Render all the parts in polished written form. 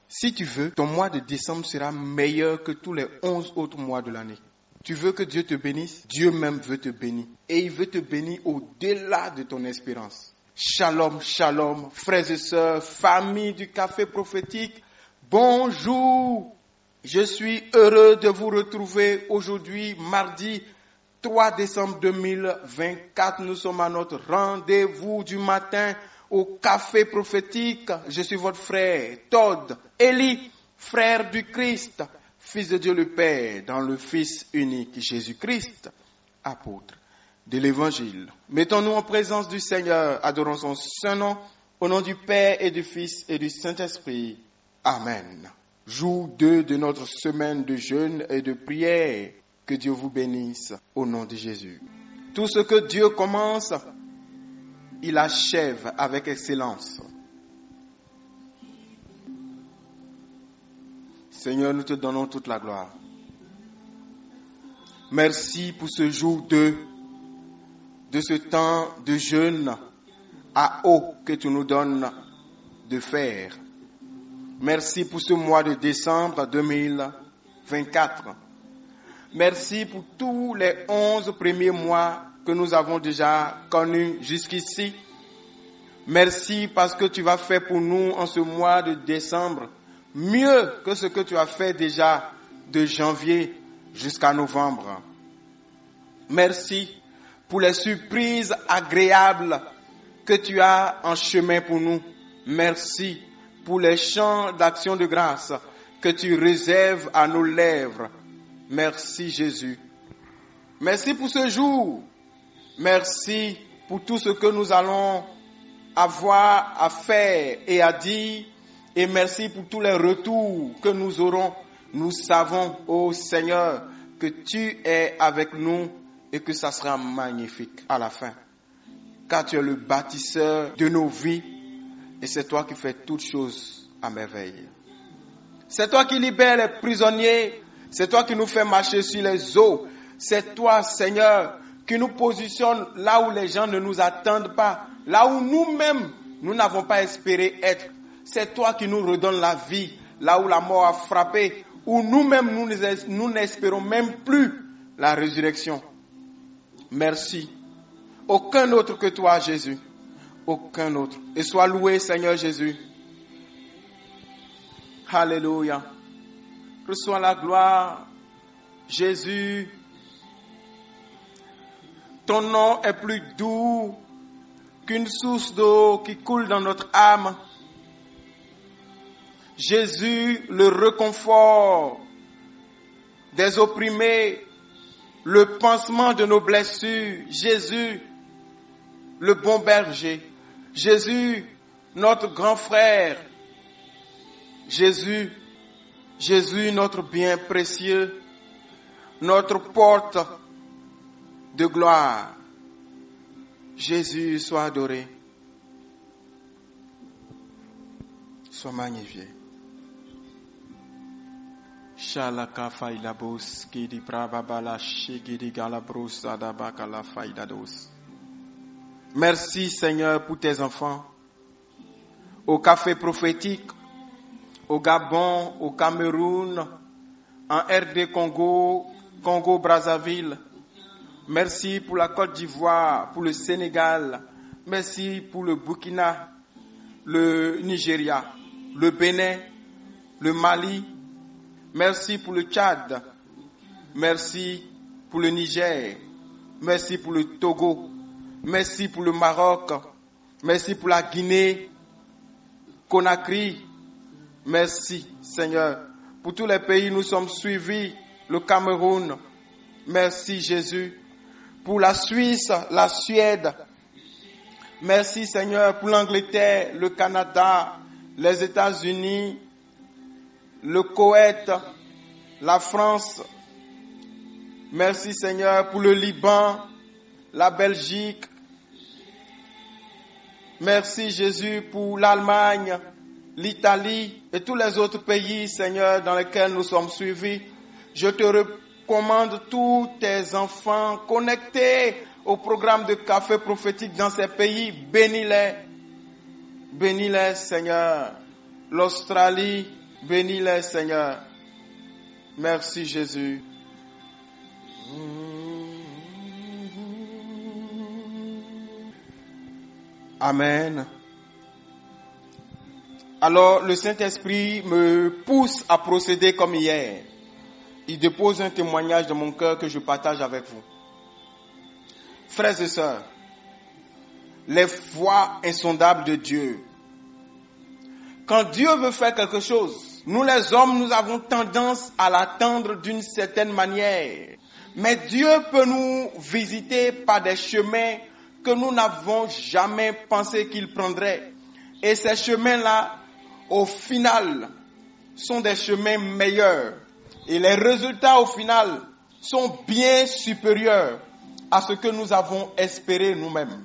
Si tu veux, ton mois de décembre sera meilleur que tous les 11 autres mois de l'année. Tu veux que Dieu te bénisse? Dieu même veut te bénir. Et il veut te bénir au-delà de ton espérance. Shalom, shalom, frères et sœurs, famille du café prophétique. Bonjour. Je suis heureux de vous retrouver aujourd'hui, mardi 3 décembre 2024. Nous sommes à notre rendez-vous du matin au café prophétique. Je suis votre frère Todd Eli, frère du Christ, Fils de Dieu le Père, dans le Fils unique Jésus-Christ, apôtre de l'Évangile. Mettons-nous en présence du Seigneur, adorons son saint nom, au nom du Père et du Fils et du Saint-Esprit. Amen. Jour 2 de notre semaine de jeûne et de prière. Que Dieu vous bénisse au nom de Jésus. Tout ce que Dieu commence, il achève avec excellence. Seigneur, nous te donnons toute la gloire. Merci pour ce jour 2 de ce temps de jeûne à eau que tu nous donnes de faire. Merci pour ce mois de décembre 2024. Merci pour tous les 11 premiers mois que nous avons déjà connus jusqu'ici. Merci parce que tu vas faire pour nous en ce mois de décembre mieux que ce que tu as fait déjà de janvier jusqu'à novembre. Merci pour les surprises agréables que tu as en chemin pour nous. Merci pour les chants d'action de grâce que tu réserves à nos lèvres. Merci Jésus. Merci pour ce jour. Merci pour tout ce que nous allons avoir à faire et à dire. Et merci pour tous les retours que nous aurons. Nous savons, ô Seigneur, que tu es avec nous et que ça sera magnifique à la fin. Car tu es le bâtisseur de nos vies et c'est toi qui fais toutes choses à merveille. C'est toi qui libères les prisonniers. C'est toi qui nous fais marcher sur les eaux. C'est toi, Seigneur, qui nous positionne là où les gens ne nous attendent pas. Là où nous-mêmes, nous n'avons pas espéré être. C'est toi qui nous redonnes la vie. Là où la mort a frappé. Où nous-mêmes, nous n'espérons même plus la résurrection. Merci. Aucun autre que toi, Jésus. Aucun autre. Et sois loué, Seigneur Jésus. Alléluia. Reçois la gloire, Jésus. Ton nom est plus doux qu'une source d'eau qui coule dans notre âme. Jésus, le réconfort des opprimés, le pansement de nos blessures. Jésus, le bon berger. Jésus, notre grand frère. Jésus, notre bien précieux, notre porte de gloire. Jésus, sois adoré, sois magnifié. Shalaka failabos kidi prababala shigidi galabros adabakala faidados. Merci Seigneur pour tes enfants. Au café prophétique, au Gabon, au Cameroun, en RD Congo, Congo-Brazzaville. Merci pour la Côte d'Ivoire, pour le Sénégal. Merci pour le Burkina, le Nigeria, le Bénin, le Mali. Merci pour le Tchad. Merci pour le Niger. Merci pour le Togo. Merci pour le Maroc. Merci pour la Guinée, Conakry. Merci, Seigneur. Pour tous les pays, nous sommes suivis. Le Cameroun. Merci, Jésus. Pour la Suisse, la Suède. Merci, Seigneur. Pour l'Angleterre, le Canada, les États-Unis, le Koweït, la France. Merci, Seigneur. Pour le Liban, la Belgique. Merci, Jésus, pour l'Allemagne, l'Italie et tous les autres pays, Seigneur, dans lesquels nous sommes suivis. Je te recommande tous tes enfants connectés au programme de café prophétique dans ces pays. Bénis-les. Bénis-les, Seigneur. L'Australie, Bénis-les, Seigneur. Merci, Jésus. Amen. Alors, le Saint-Esprit me pousse à procéder comme hier. Il dépose un témoignage dans mon cœur que je partage avec vous. Frères et sœurs, les voies insondables de Dieu. Quand Dieu veut faire quelque chose, nous les hommes, nous avons tendance à l'attendre d'une certaine manière. Mais Dieu peut nous visiter par des chemins que nous n'avons jamais pensé qu'il prendrait. Et ces chemins-là, au final, sont des chemins meilleurs. Et les résultats, au final, sont bien supérieurs à ce que nous avons espéré nous-mêmes.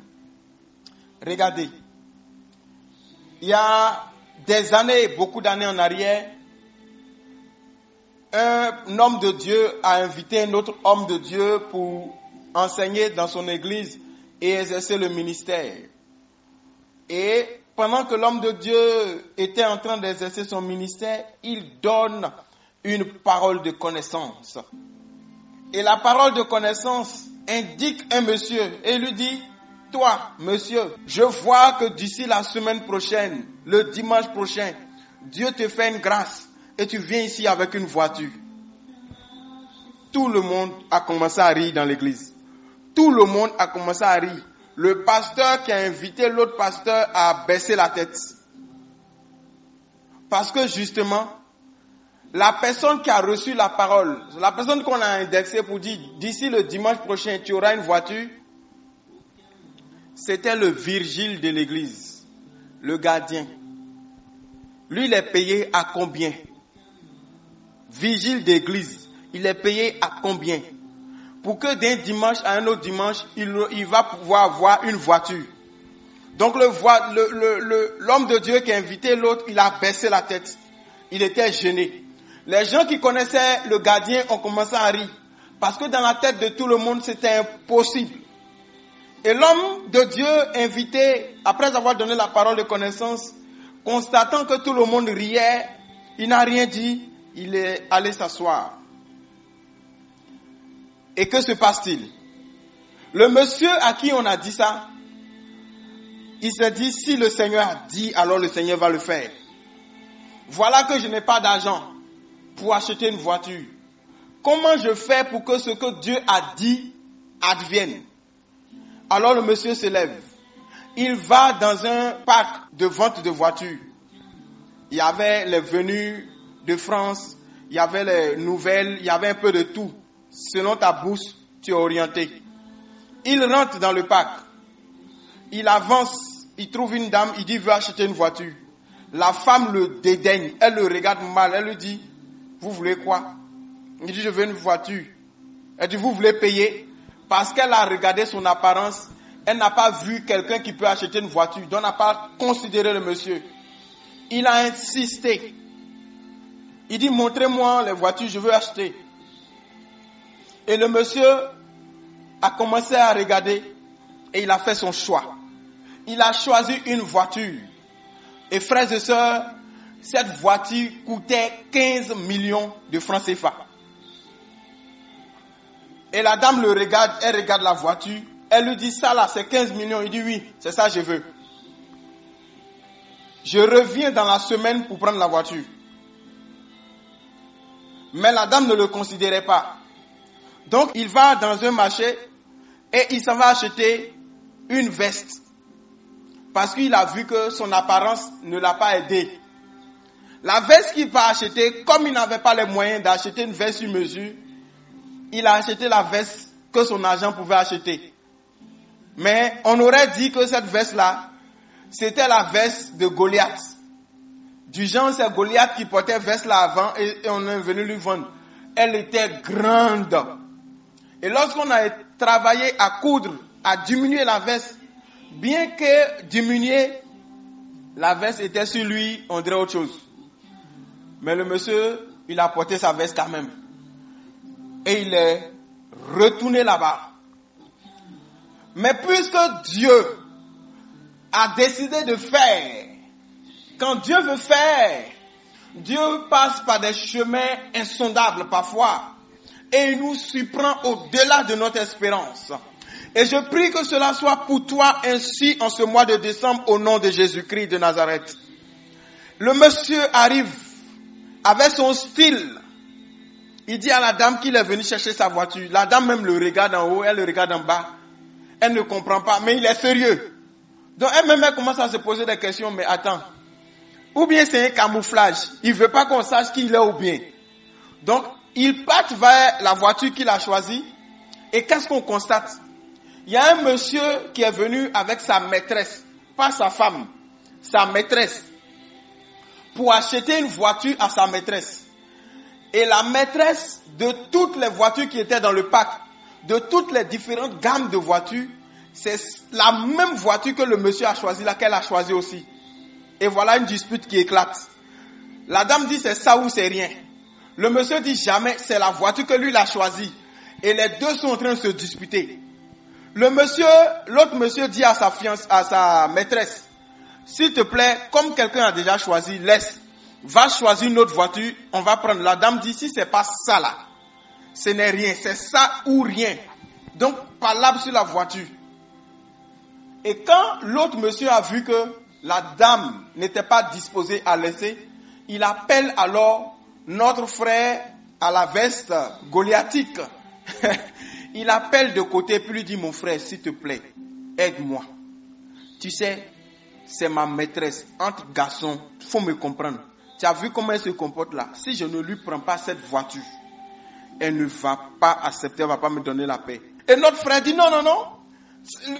Regardez, il y a des années, beaucoup d'années en arrière, un homme de Dieu a invité un autre homme de Dieu pour enseigner dans son église et exercer le ministère. Et pendant que l'homme de Dieu était en train d'exercer son ministère, il donne une parole de connaissance. Et la parole de connaissance indique un monsieur et lui dit: toi, monsieur, je vois que d'ici la semaine prochaine, le dimanche prochain, Dieu te fait une grâce et tu viens ici avec une voiture. Tout le monde a commencé à rire dans l'église. Tout le monde a commencé à rire. Le pasteur qui a invité l'autre pasteur a baissé la tête. Parce que justement, la personne qui a reçu la parole, la personne qu'on a indexée pour dire d'ici le dimanche prochain, tu auras une voiture, c'était le Virgile de l'église, le gardien. Lui, il est payé à combien? Vigile d'église, il est payé à combien? Pour que d'un dimanche à un autre dimanche, il va pouvoir avoir une voiture. Donc l'homme de Dieu qui a invité l'autre, il a baissé la tête. Il était gêné. Les gens qui connaissaient le gardien ont commencé à rire. Parce que dans la tête de tout le monde, c'était impossible. Et l'homme de Dieu invité, après avoir donné la parole de connaissance, constatant que tout le monde riait, il n'a rien dit, il est allé s'asseoir. Et que se passe-t-il? Le monsieur à qui on a dit ça, il s'est dit, si le Seigneur a dit, alors le Seigneur va le faire. Voilà que je n'ai pas d'argent pour acheter une voiture. Comment je fais pour que ce que Dieu a dit advienne? Alors le monsieur se lève. Il va dans un parc de vente de voitures. Il y avait les venues de France, il y avait les nouvelles, il y avait un peu de tout. Selon ta bourse, tu es orienté. Il rentre dans le parc. Il avance, il trouve une dame, il dit, veut acheter une voiture. La femme le dédaigne, elle le regarde mal, elle lui dit, vous voulez quoi? Il dit, je veux une voiture. Elle dit, vous voulez payer? Parce qu'elle a regardé son apparence, elle n'a pas vu quelqu'un qui peut acheter une voiture, donc n'a pas considéré le monsieur. Il a insisté. Il dit, montrez-moi les voitures, je veux acheter. Et le monsieur a commencé à regarder et il a fait son choix. Il a choisi une voiture. Et frères et sœurs, cette voiture coûtait 15 millions de francs CFA. Et la dame le regarde, elle regarde la voiture, elle lui dit, ça là, c'est 15 millions. Il dit, oui, c'est ça que je veux. Je reviens dans la semaine pour prendre la voiture. Mais la dame ne le considérait pas. Donc, il va dans un marché et il s'en va acheter une veste. Parce qu'il a vu que son apparence ne l'a pas aidé. La veste qu'il va acheter, comme il n'avait pas les moyens d'acheter une veste sur mesure, il a acheté la veste que son agent pouvait acheter. Mais on aurait dit que cette veste-là, c'était la veste de Goliath. Du genre, c'est Goliath qui portait veste là avant et on est venu lui vendre. Elle était grande. Et lorsqu'on a travaillé à coudre, à diminuer la veste, bien que diminuer, la veste était sur lui, on dirait autre chose. Mais le monsieur, il a porté sa veste quand même. Et il est retourné là-bas. Mais puisque Dieu a décidé de faire, quand Dieu veut faire, Dieu passe par des chemins insondables parfois et il nous surprend au-delà de notre espérance. Et je prie que cela soit pour toi ainsi en ce mois de décembre au nom de Jésus-Christ de Nazareth. Le monsieur arrive avec son style. Il dit à la dame qu'il est venu chercher sa voiture. La dame même le regarde en haut, elle le regarde en bas. Elle ne comprend pas, mais il est sérieux. Donc elle-même elle commence à se poser des questions, mais attends. Ou bien c'est un camouflage. Il ne veut pas qu'on sache qui il est ou bien. Donc il part vers la voiture qu'il a choisie. Et qu'est-ce qu'on constate? Il y a un monsieur qui est venu avec sa maîtresse, pas sa femme, sa maîtresse, pour acheter une voiture à sa maîtresse. Et la maîtresse de toutes les voitures qui étaient dans le pack, de toutes les différentes gammes de voitures, c'est la même voiture que le monsieur a choisi, laquelle a choisi aussi. Et voilà une dispute qui éclate. La dame dit c'est ça ou c'est rien. Le monsieur dit jamais, c'est la voiture que lui il a choisie. Et les deux sont en train de se disputer. L'autre monsieur dit à sa maîtresse, s'il te plaît, comme quelqu'un a déjà choisi, laisse, va choisir une autre voiture, on va prendre. La dame dit, si c'est pas ça là, ce n'est rien, c'est ça ou rien. Donc, palabre sur la voiture. Et quand l'autre monsieur a vu que la dame n'était pas disposée à laisser, il appelle alors notre frère à la veste goliathique. Il appelle de côté puis lui dit, mon frère, s'il te plaît, aide-moi. Tu sais, c'est ma maîtresse. Entre garçons, il faut me comprendre. Tu as vu comment elle se comporte là? Si je ne lui prends pas cette voiture, elle ne va pas accepter, elle ne va pas me donner la paix. Et notre frère dit, non.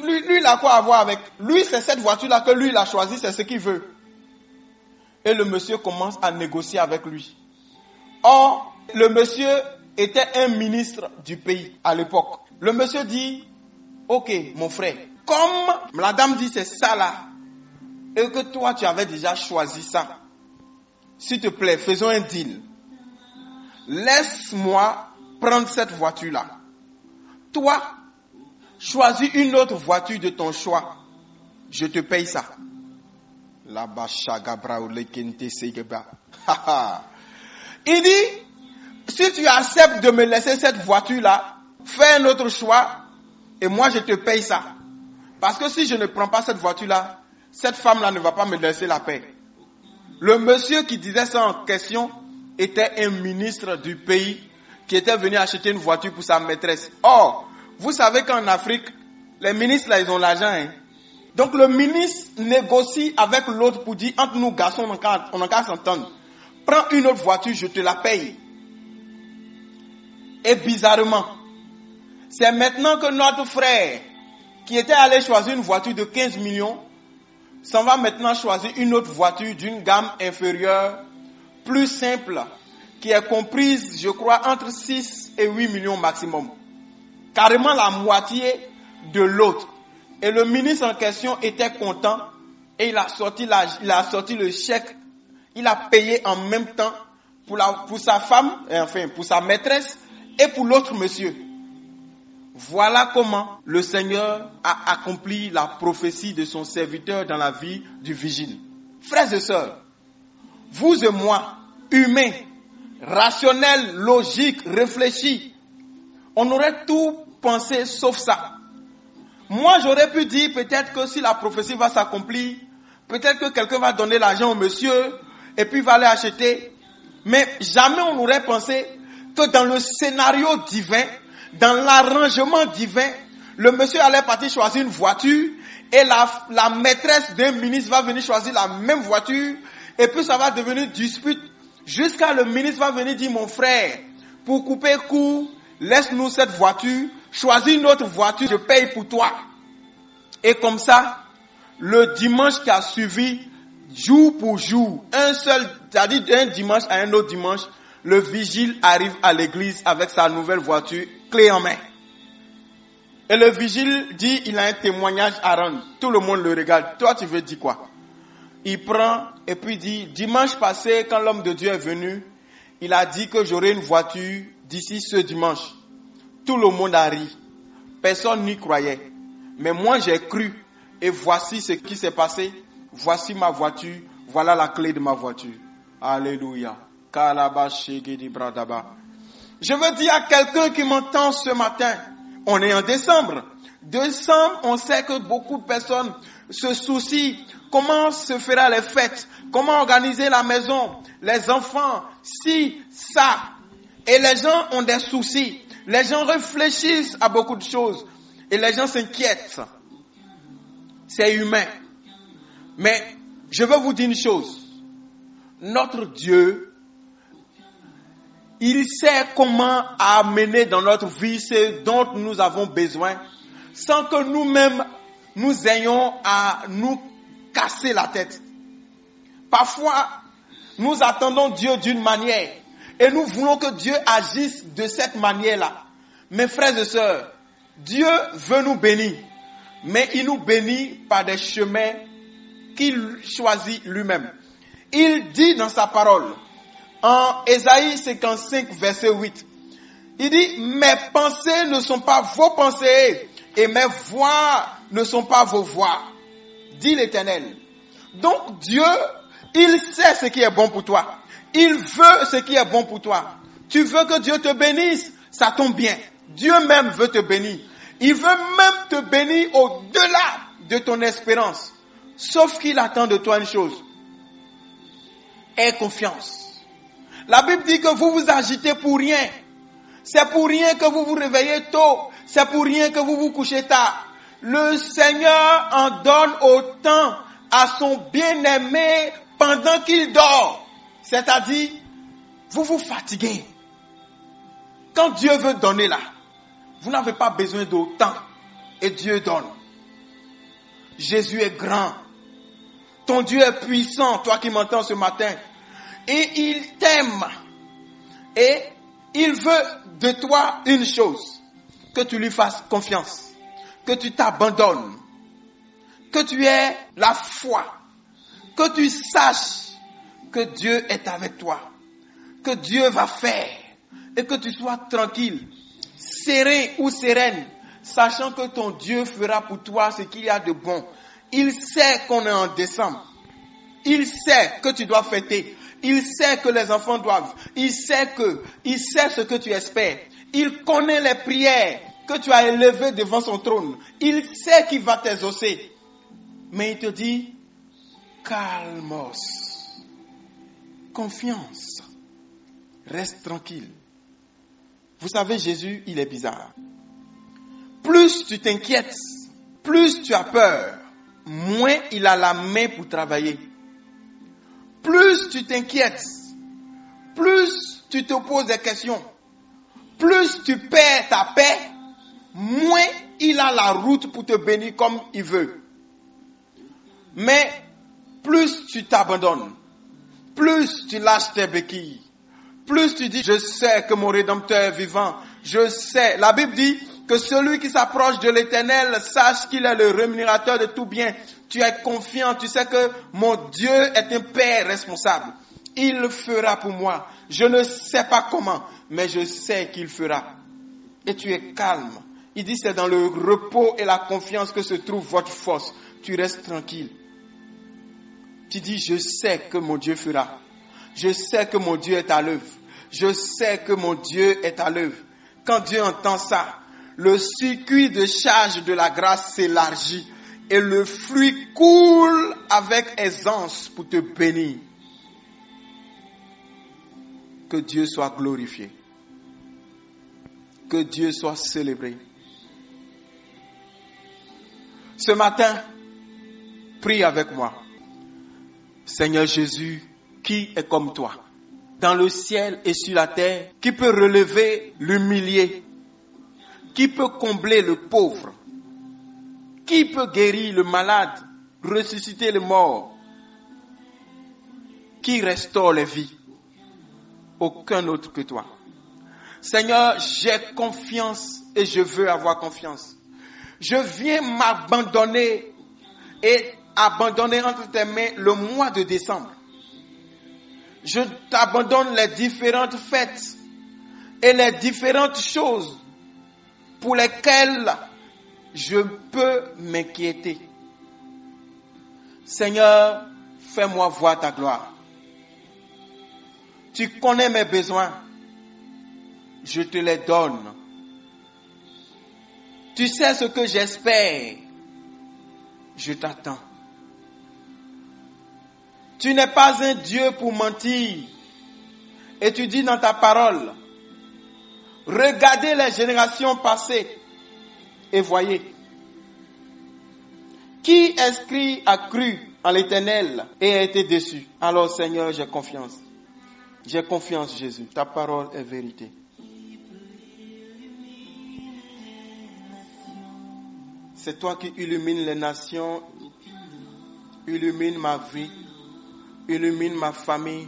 Lui, il a quoi à voir avec? Lui, c'est cette voiture-là que lui, il a choisi, c'est ce qu'il veut. Et le monsieur commence à négocier avec lui. Or, le monsieur était un ministre du pays à l'époque. Le monsieur dit, ok, mon frère, comme la dame dit c'est ça là, et que toi tu avais déjà choisi ça, s'il te plaît, faisons un deal. Laisse-moi prendre cette voiture-là. Toi, choisis une autre voiture de ton choix. Je te paye ça. Il dit, si tu acceptes de me laisser cette voiture-là, fais un autre choix et moi je te paye ça. Parce que si je ne prends pas cette voiture-là, cette femme-là ne va pas me laisser la paix. Le monsieur qui disait ça en question était un ministre du pays qui était venu acheter une voiture pour sa maîtresse. Or, vous savez qu'en Afrique, les ministres là, ils ont l'argent. Hein? Donc le ministre négocie avec l'autre pour dire, entre nous garçons, on n'a qu'à s'entendre. Prends une autre voiture, je te la paye. Et bizarrement, c'est maintenant que notre frère, qui était allé choisir une voiture de 15 millions, s'en va maintenant choisir une autre voiture d'une gamme inférieure, plus simple, qui est comprise, je crois, entre 6 et 8 millions maximum. Carrément la moitié de l'autre. Et le ministre en question était content et il a sorti le chèque. Il a payé en même temps pour sa femme, enfin pour sa maîtresse et pour l'autre monsieur. Voilà comment le Seigneur a accompli la prophétie de son serviteur dans la vie du vigile. Frères et sœurs, vous et moi, humains, rationnels, logiques, réfléchis, on aurait tout pensé sauf ça. Moi, j'aurais pu dire peut-être que si la prophétie va s'accomplir, peut-être que quelqu'un va donner l'argent au monsieur et puis va aller acheter. Mais jamais on n'aurait pensé que dans le scénario divin, dans l'arrangement divin, le monsieur allait partir choisir une voiture et la maîtresse d'un ministre va venir choisir la même voiture et puis ça va devenir dispute jusqu'à le ministre va venir dire, mon frère, pour couper court, laisse-nous cette voiture, choisis une autre voiture, je paye pour toi. Et comme ça, le dimanche qui a suivi, jour pour jour, c'est-à-dire d'un dimanche à un autre dimanche, le vigile arrive à l'église avec sa nouvelle voiture, clé en main. Et le vigile dit, il a un témoignage à rendre. Tout le monde le regarde. Toi, tu veux dire quoi? Il prend et puis dit, dimanche passé, quand l'homme de Dieu est venu, il a dit que j'aurai une voiture d'ici ce dimanche. Tout le monde a ri. Personne n'y croyait. Mais moi, j'ai cru. Et voici ce qui s'est passé. Voici ma voiture. Voilà la clé de ma voiture. Alléluia. Kalabashigidi bradaba. Je veux dire à quelqu'un qui m'entend ce matin, on est en décembre. Décembre, on sait que beaucoup de personnes se soucient comment se fera les fêtes, comment organiser la maison, les enfants, si, ça. Et les gens ont des soucis. Les gens réfléchissent à beaucoup de choses. Et les gens s'inquiètent. C'est humain. Mais je veux vous dire une chose. Notre Dieu, il sait comment amener dans notre vie ce dont nous avons besoin sans que nous-mêmes nous ayons à nous casser la tête. Parfois, nous attendons Dieu d'une manière et nous voulons que Dieu agisse de cette manière-là. Mes frères et sœurs, Dieu veut nous bénir, mais il nous bénit par des chemins qu'il choisit lui-même. Il dit dans sa parole, en Ésaïe 55, verset 8, il dit, mes pensées ne sont pas vos pensées et mes voix ne sont pas vos voix, dit l'Éternel. Donc Dieu, il sait ce qui est bon pour toi. Il veut ce qui est bon pour toi. Tu veux que Dieu te bénisse, ça tombe bien. Dieu même veut te bénir. Il veut même te bénir au-delà de ton espérance. Sauf qu'il attend de toi une chose. Aie confiance. La Bible dit que vous vous agitez pour rien. C'est pour rien que vous vous réveillez tôt. C'est pour rien que vous vous couchez tard. Le Seigneur en donne autant à son bien-aimé pendant qu'il dort. C'est-à-dire, vous vous fatiguez. Quand Dieu veut donner là, vous n'avez pas besoin d'autant. Et Dieu donne. Jésus est grand. Ton Dieu est puissant, toi qui m'entends ce matin. Et il t'aime. Et il veut de toi une chose. Que tu lui fasses confiance. Que tu t'abandonnes. Que tu aies la foi. Que tu saches que Dieu est avec toi. Que Dieu va faire. Et que tu sois tranquille, serein ou sereine, sachant que ton Dieu fera pour toi ce qu'il y a de bon. Il sait qu'on est en décembre. Il sait que tu dois fêter. Il sait que les enfants doivent. Il sait ce que tu espères. Il connaît les prières que tu as élevées devant son trône. Il sait qu'il va t'exaucer. Mais il te dit, calmos, confiance, reste tranquille. Vous savez, Jésus, il est bizarre. Plus tu t'inquiètes, plus tu as peur, moins il a la main pour travailler. Plus tu t'inquiètes, plus tu te poses des questions, plus tu perds ta paix, moins il a la route pour te bénir comme il veut. Mais plus tu t'abandonnes, plus tu lâches tes béquilles, plus tu dis, je sais que mon Rédempteur est vivant, je sais. La Bible dit que celui qui s'approche de l'Éternel sache qu'il est le rémunérateur de tout bien. Tu es confiant, tu sais que mon Dieu est un Père responsable. Il le fera pour moi. Je ne sais pas comment, mais je sais qu'il fera. Et tu es calme. Il dit, c'est dans le repos et la confiance que se trouve votre force. Tu restes tranquille. Tu dis, je sais que mon Dieu fera. Je sais que mon Dieu est à l'œuvre. Je sais que mon Dieu est à l'œuvre. Quand Dieu entend ça, le circuit de charge de la grâce s'élargit et le flux coule avec aisance pour te bénir. Que Dieu soit glorifié. Que Dieu soit célébré. Ce matin, prie avec moi. Seigneur Jésus, qui est comme toi, dans le ciel et sur la terre, qui peut relever l'humilié, qui peut combler le pauvre, qui peut guérir le malade, ressusciter le mort, qui restaure les vies. Aucun autre que toi. Seigneur, j'ai confiance et je veux avoir confiance. Je viens m'abandonner et abandonner entre tes mains le mois de décembre. Je t'abandonne les différentes fêtes et les différentes choses pour lesquelles je peux m'inquiéter. Seigneur, fais-moi voir ta gloire. Tu connais mes besoins. Je te les donne. Tu sais ce que j'espère. Je t'attends. Tu n'es pas un Dieu pour mentir. Et tu dis dans ta parole, regardez les générations passées et voyez. Qui a cru en l'Éternel et a été déçu? Alors Seigneur, j'ai confiance. J'ai confiance, Jésus. Ta parole est vérité. C'est toi qui illumines les nations, illumine ma vie, illumine ma famille,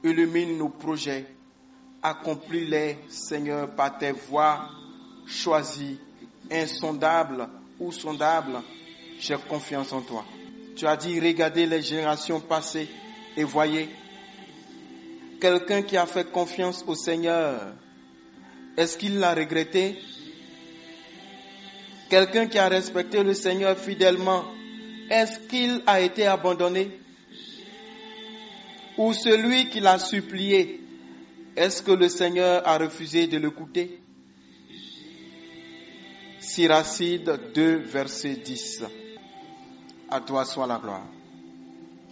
illumine nos projets. Accomplis-les, Seigneur, par tes voies choisies, insondables ou sondables. J'ai confiance en toi. Tu as dit, regardez les générations passées et voyez. Quelqu'un qui a fait confiance au Seigneur, est-ce qu'il l'a regretté? Quelqu'un qui a respecté le Seigneur fidèlement, est-ce qu'il a été abandonné? Ou celui qui l'a supplié, est-ce que le Seigneur a refusé de l'écouter? Siracide 2, verset 10. À toi soit la gloire.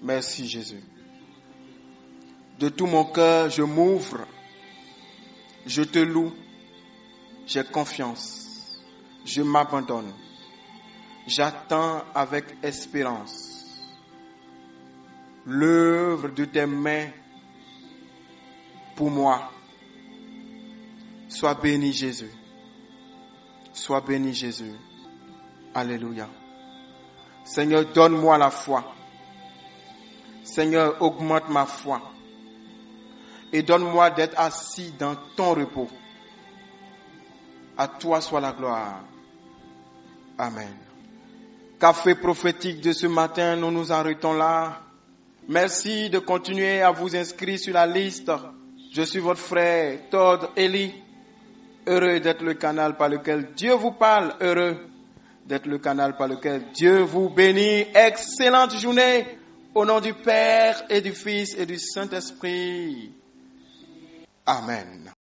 Merci Jésus. De tout mon cœur, je m'ouvre. Je te loue. J'ai confiance. Je m'abandonne. J'attends avec espérance l'œuvre de tes mains pour moi. Sois béni Jésus. Sois béni Jésus. Alléluia. Seigneur, donne-moi la foi. Seigneur, augmente ma foi. Et donne-moi d'être assis dans ton repos. À toi soit la gloire. Amen. Café prophétique de ce matin, nous nous arrêtons là. Merci de continuer à vous inscrire sur la liste. Je suis votre frère Todd Eli. Heureux d'être le canal par lequel Dieu vous parle. Heureux d'être le canal par lequel Dieu vous bénit. Excellente journée au nom du Père et du Fils et du Saint-Esprit. Amen.